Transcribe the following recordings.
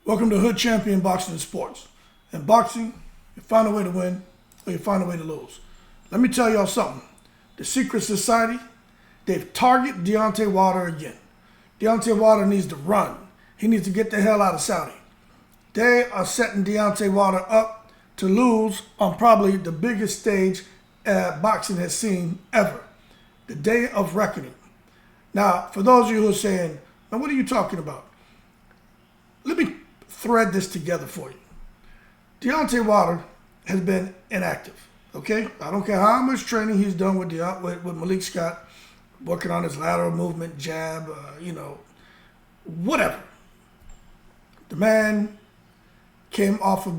Welcome to Hood Champion Boxing and Sports. In boxing, you find a way to win or you find a way to lose. Let me tell y'all something. The Secret Society, they've targeted Deontay Wilder again. Deontay Wilder needs to run. He needs to get the hell out of Saudi. They are setting Deontay Wilder up to lose on probably the biggest stage boxing has seen ever. The day of reckoning. Now, for those of you who are saying, now what are you talking about? Let me thread this together for you. Deontay Wilder has been inactive, okay? I don't care how much training he's done with Malik Scott, working on his lateral movement, jab, whatever. The man came off a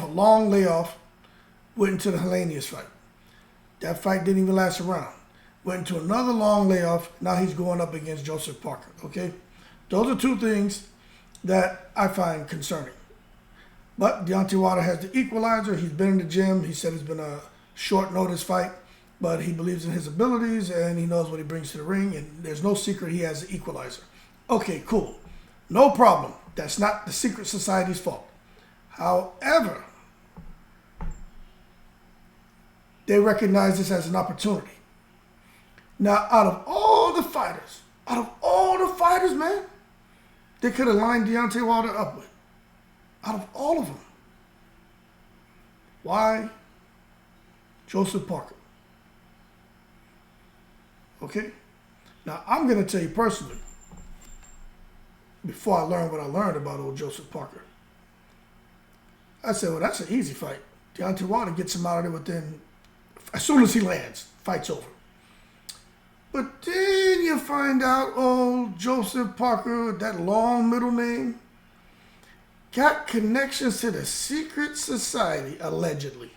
long layoff, went into the Helenius fight. That fight didn't even last around. Went into another long layoff. Now he's going up against Joseph Parker, okay? Those are two things that I find concerning. But Deontay Wilder has the equalizer. He's been in the gym. He said it's been a short notice fight, but he believes in his abilities and he knows what he brings to the ring, and there's no secret he has the equalizer. Okay, cool. No problem. That's not the Secret Society's fault. However, they recognize this as an opportunity. Now, out of all the fighters, man, they could have lined Deontay Wilder up with. Out of all of them. Why Joseph Parker? Okay? Now, I'm going to tell you personally, before I learned what I learned about old Joseph Parker, I said, well, that's an easy fight. Deontay Wilder gets him out of there within, as soon as he lands, fight's over. But then you find out old Joseph Parker, that long middle name, got connections to the Secret Society, allegedly.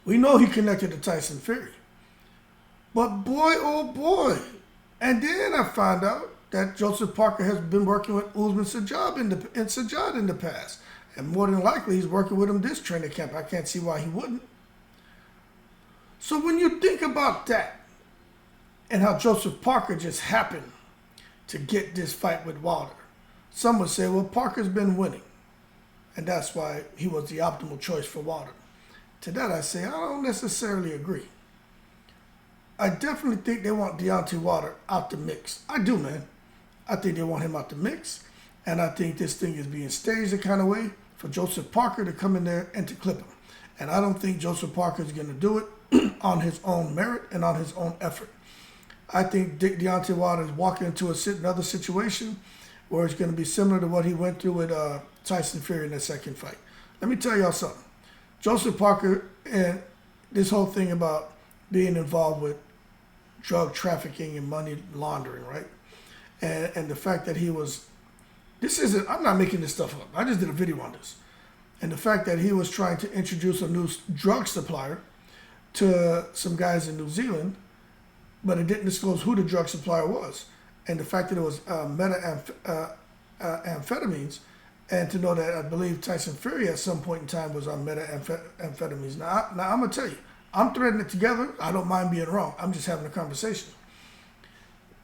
We know he connected to Tyson Fury. But boy, oh boy. And then I found out that Joseph Parker has been working with Usman Sajjad in the past. And more than likely, he's working with him this training camp. I can't see why he wouldn't. So when you think about that, and how Joseph Parker just happened to get this fight with Wilder, some would say, well, Parker's been winning, and that's why he was the optimal choice for Wilder. To that I say, I don't necessarily agree. I definitely think they want Deontay Wilder out the mix. I do, man. I think they want him out the mix, and I think this thing is being staged the kind of way for Joseph Parker to come in there and to clip him. And I don't think Joseph Parker is going to do it on his own merit and on his own effort. I think Deontay Wilder is walking into another situation where it's going to be similar to what he went through with Tyson Fury in the second fight. Let me tell y'all something. Joseph Parker and this whole thing about being involved with drug trafficking and money laundering, right? And the fact that he was, I'm not making this stuff up. I just did a video on this. And the fact that he was trying to introduce a new drug supplier to some guys in New Zealand, but it didn't disclose who the drug supplier was. And the fact that it was methamphetamines, and to know that I believe Tyson Fury at some point in time was on methamphetamines. Now I'm going to tell you, I'm threading it together. I don't mind being wrong. I'm just having a conversation.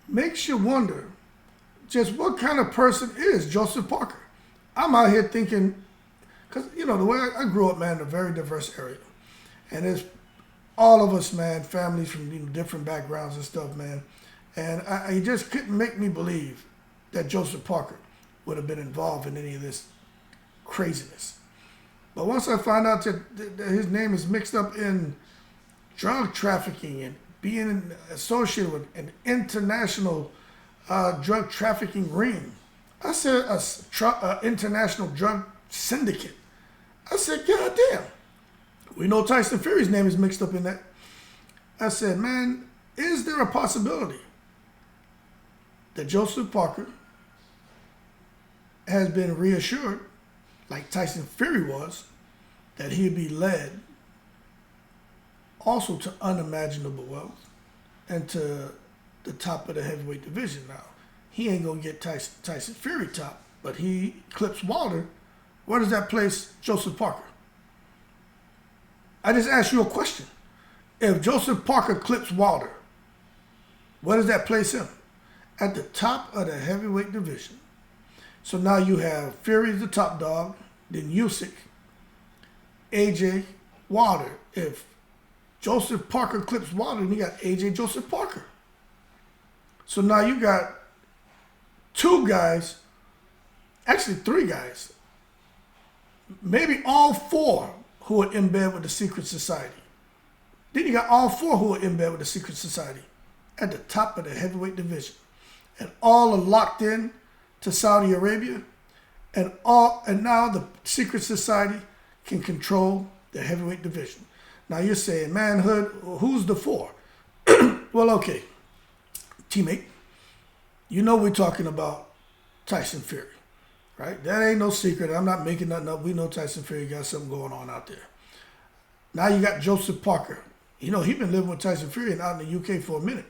Makes you wonder just what kind of person is Joseph Parker. I'm out here thinking, because, the way I grew up, man, in a very diverse area. And it's all of us, man, families from different backgrounds and stuff, man. And I just couldn't make me believe that Joseph Parker would have been involved in any of this craziness. But once I found out that his name is mixed up in drug trafficking and being associated with an international drug trafficking ring, I said international drug syndicate. I said, God damn. We know Tyson Fury's name is mixed up in that. I said, man, is there a possibility that Joseph Parker has been reassured, like Tyson Fury was, that he'd be led also to unimaginable wealth and to the top of the heavyweight division now? He ain't going to get Tyson Fury top, but he clips Wilder. Where does that place Joseph Parker? I just asked you a question. If Joseph Parker clips Wilder, where does that place him? At the top of the heavyweight division. So now you have Fury as the top dog, then Usyk, AJ, Wilder. If Joseph Parker clips Wilder, then you got AJ Joseph Parker. So now you got two guys, actually three guys, maybe all four who are in bed with the secret society. Then you got all four who are in bed with the secret society at the top of the heavyweight division. And all are locked in to Saudi Arabia. And now the secret society can control the heavyweight division. Now you're saying, man, Hood, who's the four? Well, okay, teammate, you know we're talking about Tyson Fury, right? That ain't no secret. I'm not making nothing up. We know Tyson Fury got something going on out there. Now you got Joseph Parker. You know, he's been living with Tyson Fury and out in the UK for a minute.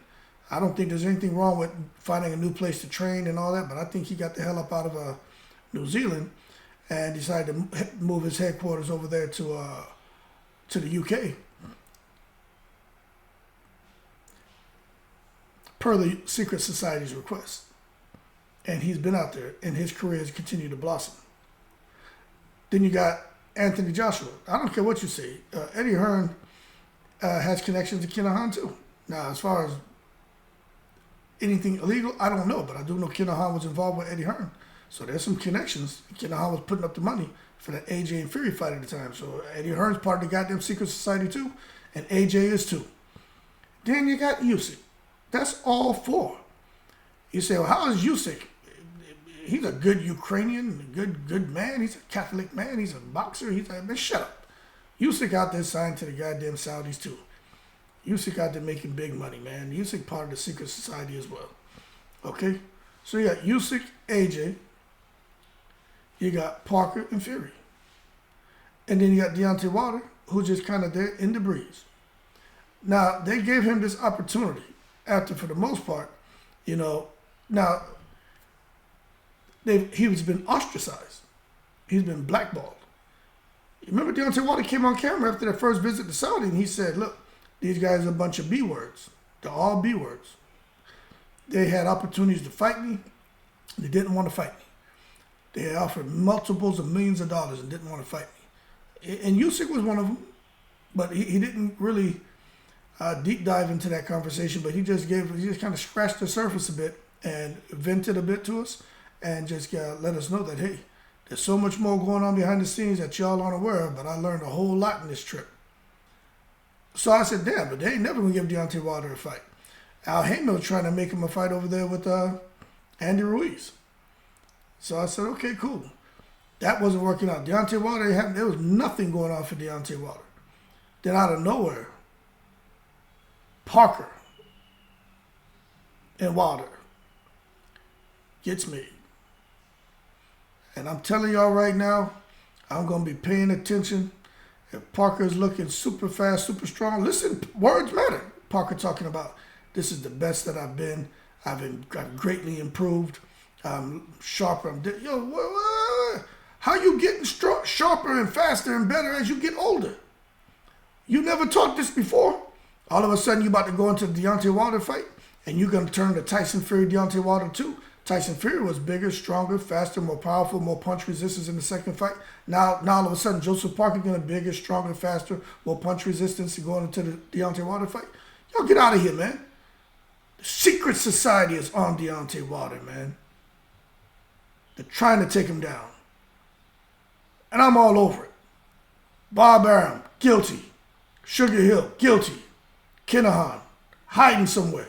I don't think there's anything wrong with finding a new place to train and all that, but I think he got the hell up out of New Zealand and decided to move his headquarters over there to the UK. Per the secret society's request. And he's been out there, and his career has continued to blossom. Then you got Anthony Joshua. I don't care what you say. Eddie Hearn has connections to Kinahan too. Now, as far as anything illegal, I don't know, but I do know Kinahan was involved with Eddie Hearn. So there's some connections. Kinahan was putting up the money for that AJ and Fury fight at the time. So Eddie Hearn's part of the goddamn secret society too, and AJ is too. Then you got Usyk. That's all four. You say, well, how is Usyk? He's a good Ukrainian, good man. He's a Catholic man. He's a boxer. Man, shut up. Usyk out there signed to the goddamn Saudis too. Usyk out there making big money, man. Usyk part of the secret society as well. Okay? So you got Usyk, AJ. You got Parker and Fury. And then you got Deontay Wilder, who's just kind of there in the breeze. Now, they gave him this opportunity after, for the most part, you know, now, he's been ostracized. He's been blackballed. You remember Deontay Wilder came on camera after their first visit to Saudi and he said, look, these guys are a bunch of B words. They're all B words. They had opportunities to fight me. They didn't want to fight me. They had offered multiples of millions of dollars and didn't want to fight me. And Usyk was one of them, but he didn't really deep dive into that conversation, but he just kind of scratched the surface a bit and vented a bit to us and just let us know that, hey, there's so much more going on behind the scenes that y'all aren't aware of, but I learned a whole lot in this trip. So I said, damn, but they ain't never going to give Deontay Wilder a fight. Al Heyman was trying to make him a fight over there with Andy Ruiz. So I said, okay, cool. That wasn't working out. Deontay Wilder, there was nothing going on for Deontay Wilder. Then out of nowhere, Parker and Wilder gets made. And I'm telling y'all right now, I'm going to be paying attention. If Parker's looking super fast, super strong, listen, words matter. Parker talking about, this is the best that I've been. I've greatly improved. I'm sharper. How you getting sharper and faster and better as you get older? You never taught this before. All of a sudden, you're about to go into the Deontay Wilder fight, and you're going to turn to Tyson Fury, Deontay Wilder too. Tyson Fury was bigger, stronger, faster, more powerful, more punch resistance in the second fight. Now all of a sudden, Joseph Parker going to bigger, stronger, faster, more punch resistance going into the Deontay Wilder fight. Y'all get out of here, man. The secret society is on Deontay Wilder, man. They're trying to take him down. And I'm all over it. Bob Arum, guilty. Sugar Hill, guilty. Kinahan, hiding somewhere.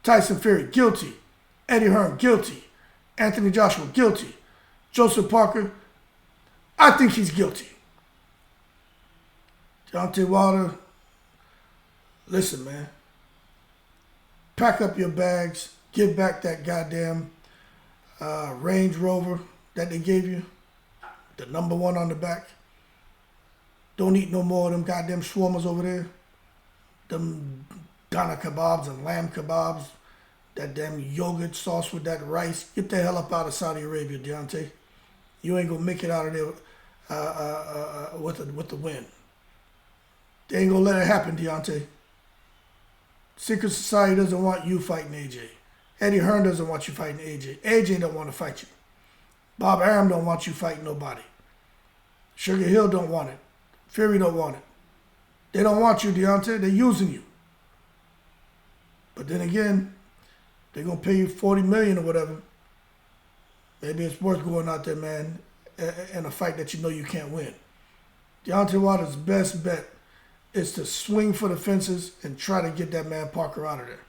Tyson Fury, guilty. Eddie Hearn, guilty. Anthony Joshua, guilty. Joseph Parker, I think he's guilty. Deontay Wilder, listen, man. Pack up your bags. Give back that goddamn Range Rover that they gave you. The number 1 on the back. Don't eat no more of them goddamn shawarmas over there. Them doner kebabs and lamb kebabs. That damn yogurt sauce with that rice. Get the hell up out of Saudi Arabia, Deontay. You ain't gonna make it out of there with the win. They ain't gonna let it happen, Deontay. Secret Society doesn't want you fighting AJ. Eddie Hearn doesn't want you fighting AJ. AJ don't want to fight you. Bob Arum don't want you fighting nobody. Sugar Hill don't want it. Fury don't want it. They don't want you, Deontay. They're using you. But then again, they're going to pay you $40 million or whatever. Maybe it's worth going out there, man, in a fight that you know you can't win. Deontay Wilder's best bet is to swing for the fences and try to get that man Parker out of there.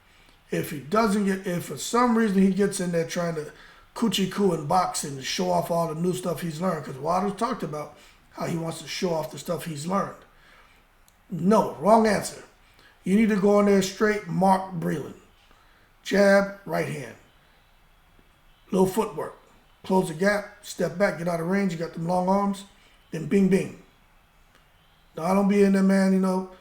If he doesn't get, if for some reason he gets in there trying to coochie-coo and box and show off all the new stuff he's learned, because Wilder's talked about how he wants to show off the stuff he's learned. No, wrong answer. You need to go in there straight Mark Breland. Jab, right hand. Little footwork. Close the gap, step back, get out of range, you got them long arms, then bing, bing. Now, I don't be in there, man, you know,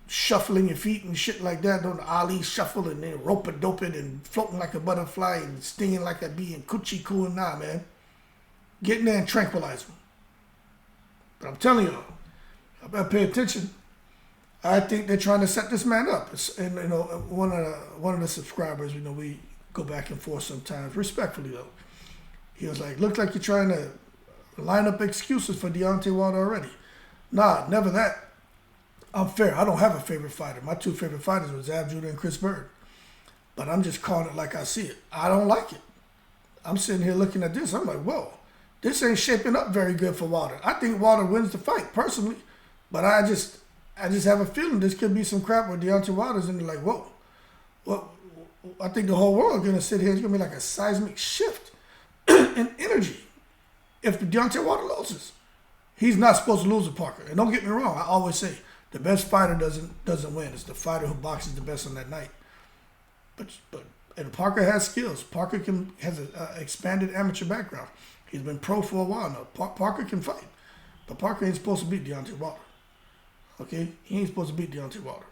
shuffling your feet and shit like that. Don't Ali shuffle and then rope-a-dope-it and floating like a butterfly and stinging like a bee and coochie-cooing. Nah, man. Get in there and tranquilize them. But I'm telling y'all, I better pay attention. I think they're trying to set this man up. And, you know, one of the subscribers, you know, we go back and forth sometimes, respectfully, though. He was like, looked like you're trying to line up excuses for Deontay Wilder already. Nah, never that. I'm fair. I don't have a favorite fighter. My two favorite fighters were Zab Judah and Chris Bird. But I'm just calling it like I see it. I don't like it. I'm sitting here looking at this. I'm like, whoa, this ain't shaping up very good for Wilder. I think Wilder wins the fight, personally. But I just have a feeling this could be some crap where Deontay Wilder's in there like, whoa. Well, I think the whole world is going to sit here. It's going to be like a seismic shift in energy if Deontay Wilder loses. He's not supposed to lose to Parker. And don't get me wrong, I always say the best fighter doesn't win. It's the fighter who boxes the best on that night. And Parker has skills. Parker has an expanded amateur background. He's been pro for a while now. Parker can fight. But Parker ain't supposed to beat Deontay Wilder. Okay? He ain't supposed to beat Deontay Wilder.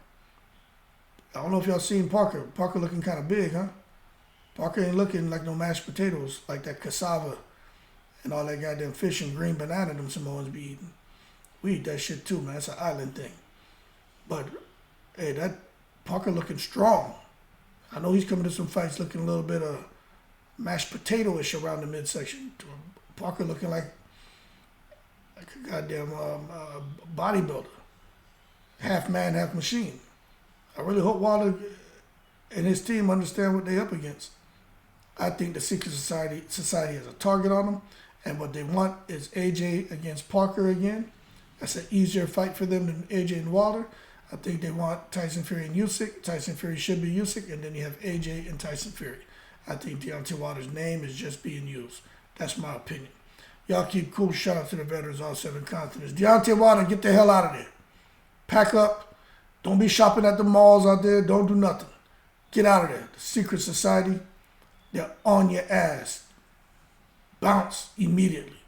I don't know if y'all seen Parker. Parker looking kind of big, huh? Parker ain't looking like no mashed potatoes, like that cassava and all that goddamn fish and green banana them Samoans be eating. We eat that shit too, man. It's an island thing. But, hey, that Parker looking strong. I know he's coming to some fights looking a little bit mashed potato-ish around the midsection. Parker looking like a goddamn bodybuilder. Half man, half machine. I really hope Wilder and his team understand what they're up against. I think the Secret Society has a target on them, and what they want is AJ against Parker again. That's an easier fight for them than AJ and Wilder. I think they want Tyson Fury and Usyk. Tyson Fury should be Usyk, and then you have AJ and Tyson Fury. I think Deontay Wilder's name is just being used. That's my opinion. Y'all keep cool. Shout out to the veterans, all 7 continents. Deontay Wilder, get the hell out of there. Pack up. Don't be shopping at the malls out there. Don't do nothing. Get out of there. The Secret Society, they're on your ass. Bounce immediately.